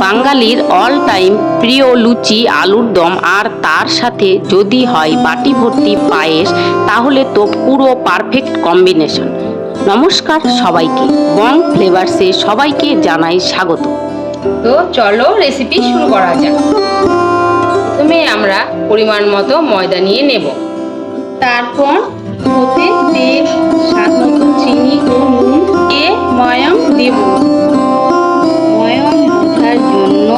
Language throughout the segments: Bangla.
বাঙালির অল টাইম প্রিয় লুচি আলুর দম, আর তার সাথে যদি হয় বাটি ভর্তি পায়েস, তাহলে তো পুরো পারফেক্ট কম্বিনেশন। নমস্কার সবাইকে, বং ফ্লেভার্সে সবাইকে জানাই স্বাগত। তো চলো রেসিপি শুরু করা যাক। প্রথমে আমরা পরিমাণ মতো ময়দা নিয়ে নেব, তারপর ওতে তেল, স্বাদ মতো চিনি ও নুন দিয়ে ময়াম দেব। ময়াম বোঝার জন্য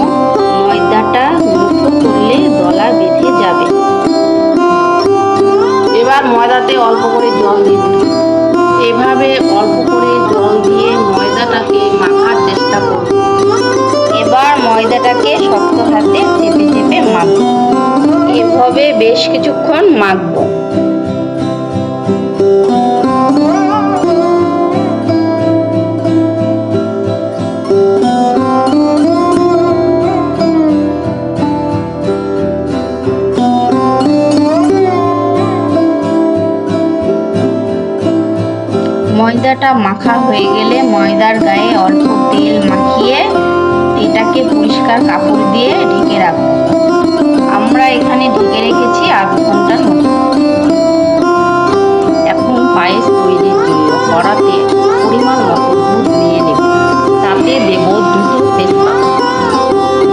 ময়দাটা মুঠো করলে দলা বেঁধে যাবে। এবার ময়দাতে অল্প করে জল দিয়ে দিন। এভাবে অল্প করে জল দিয়ে ময়দাটাকে মাখার চেষ্টা করুন। এবার ময়দাটাকে শক্ত হাতে চেপে চেপে মাখবো। এভাবে বেশ কিছুক্ষণ মাখবো। ময়দাটা মাখা হয়ে গেলে ময়দার গায়ে অল্প তেল মাখিয়ে এটাকে পরিষ্কার কাপড় দিয়ে ঢেকে রাখবো। আমরা এখানে ঢেকে রেখেছি 8 ঘন্টার মতো। এখন পায়েস তৈরির জন্য কড়াতে পরিমাণ মতো দুধ নিয়ে নেব, তাতে দেব দুটো তেজপাতা।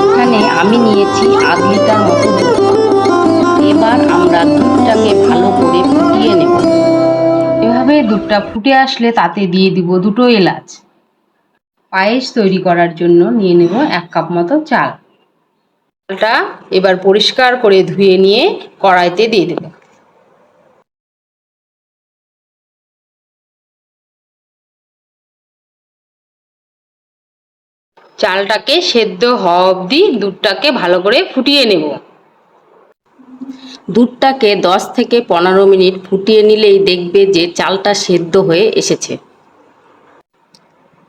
এখানে আমি নিয়েছি 1/2 লিটার মতো দুধ। এবার আমরা দুধটাকে ভালো করে ফুটিয়ে নেব। এভাবে দুধটা ফুটে আসলে তাতে দিয়ে দিব 2টো এলাচ। পায়েস তৈরি করার জন্য নিয়ে নেব 1 কাপ মতো চাল। চালটা এবার পরিষ্কার করে ধুয়ে নিয়ে কড়াইতে দিয়ে দেব। চালটাকে সেদ্ধ হওয়া অবধি দুধটাকে ভালো করে ফুটিয়ে নেব। দুধটাকে 10 থেকে 15 মিনিট ফুটিয়ে নিলেই দেখবে যে চালটা সেদ্ধ হয়ে এসেছে।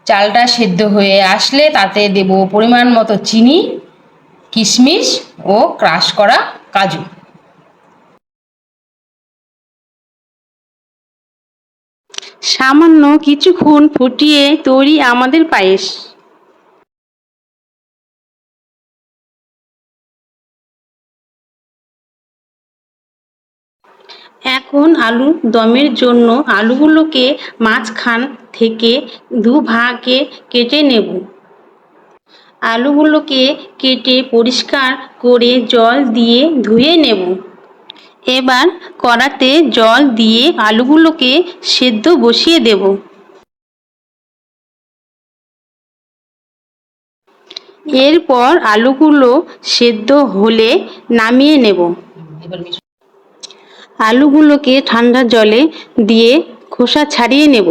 চালটা সেদ্ধ হয়ে আসলে তাতে দেব পরিমাণ মতো চিনি, কিশমিশ ও ক্রাশ করা কাজু। সামান্য কিছুক্ষণ ফুটিয়ে তৈরি আমাদের পায়েস। এখন আলুর দমের জন্য আলুগুলোকে মাঝখান থেকে দুভাগে কেটে নেব। আলুগুলোকে কেটে পরিষ্কার করে জল দিয়ে ধুয়ে নেব। এবার কড়াতে জল দিয়ে আলুগুলোকে সেদ্ধ বসিয়ে দেব। এরপর আলুগুলো সেদ্ধ হলে নামিয়ে নেব। আলুগুলোকে ঠান্ডা জলে দিয়ে খোসা ছাড়িয়ে নেব।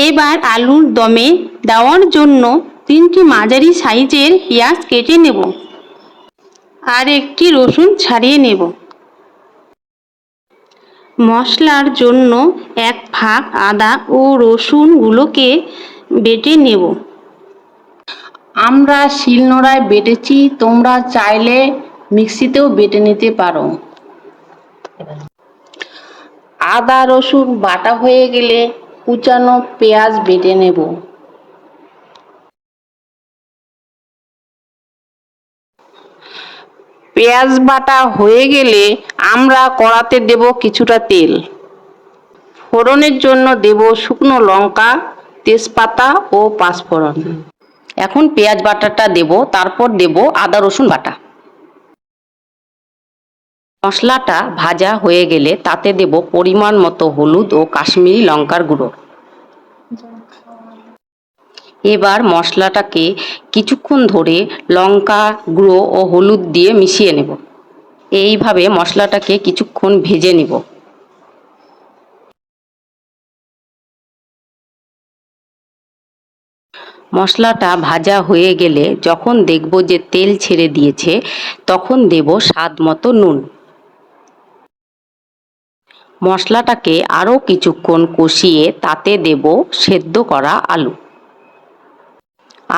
এবার আলুর দমে দেওয়ার জন্য 3টি মাঝারি সাইজের পেঁয়াজ কেটে নেব আর 1টি রসুন ছাড়িয়ে নেব। মশলার জন্য 1 ভাগ আদা ও রসুনগুলোকে বেটে নেব। আমরা শিলনোড়ায় বেটেছি, তোমরা চাইলে মিক্সিতেও বেটে নিতে পারো। আদা রসুন বাটা হয়ে গেলে কুচানো পেঁয়াজ বেটে নেব। পেঁয়াজ বাটা হয়ে গেলে আমরা কড়াতে দেব কিছুটা তেল। ফোড়নের জন্য দেব শুকনো লঙ্কা, তেজপাতা ও পাঁচফোড়ন। এখন পেঁয়াজ বাটাটা দেব, তারপর দেব আদা রসুন বাটা। মশলাটা ভাজা হয়ে গেলে তাতে দেব পরিমাণ মতো হলুদ ও কাশ্মীরি লঙ্কার গুঁড়ো। এবার মশলাটাকে কিছুক্ষণ ধরে লঙ্কা গুঁড়ো ও হলুদ দিয়ে মিশিয়ে নেব। এইভাবে মশলাটাকে কিছুক্ষণ ভেজে নেব। মশলাটা ভাজা হয়ে গেলে যখন দেখব যে তেল ছেড়ে দিয়েছে, তখন দেব স্বাদ মতো নুন। মশলাটাকে আরও কিছুক্ষণ কষিয়ে তাতে দেব সেদ্ধ করা আলু।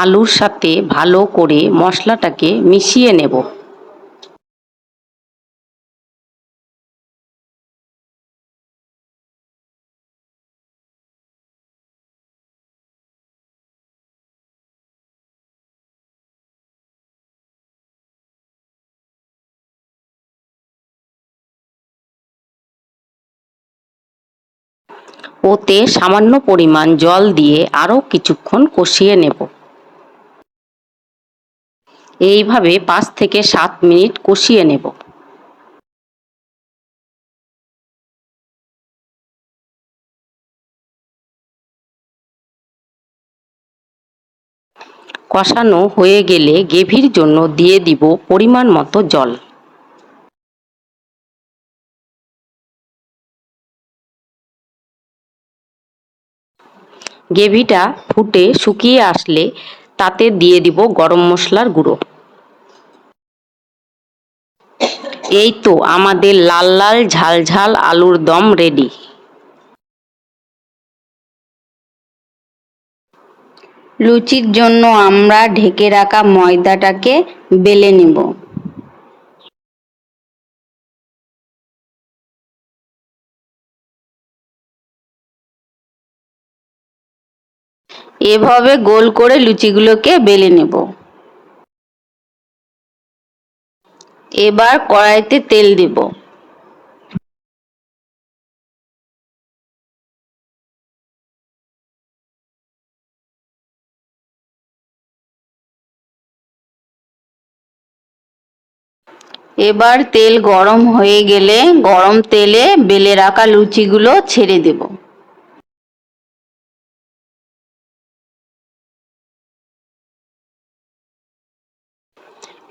আলুর সাথে ভালো করে মশলাটাকে মিশিয়ে নেব। ওতে সামান্য পরিমাণ জল দিয়ে আরও কিছুক্ষণ কষিয়ে নেব। এইভাবে 5 থেকে 7 মিনিট কষিয়ে নেব। কষানো হয়ে গেলে গ্রেভির জন্য দিয়ে দিব পরিমাণ মতো জল। গ্রেভিটা ফুটে শুকিয়ে আসলে তাতে দিয়ে দিব গরম মশলার গুঁড়ো। এই তো আমাদের লাল লাল ঝাল ঝাল আলুর দম রেডি। লুচির জন্য আমরা ঢেকে রাখা ময়দাটাকে বেলে নেব। এভাবে গোল করে লুচিগুলোকে বেলে নেব। এবার কড়াইতে তেল দেব। এবার তেল গরম হয়ে গেলে গরম তেলে বেলে রাখা লুচিগুলো ছেড়ে দেব।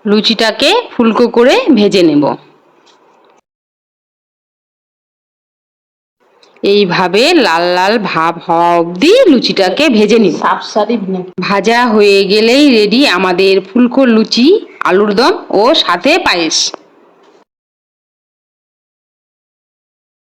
লুচিটাকে ফুলকো করে ভেজে নেব। এইভাবে লাল লাল ভাব হওয়া অবধি লুচিটাকে ভেজে নিব। ভাজা হয়ে গেলেই রেডি আমাদের ফুলকো লুচি, আলুর দম ও সাথে পায়েস।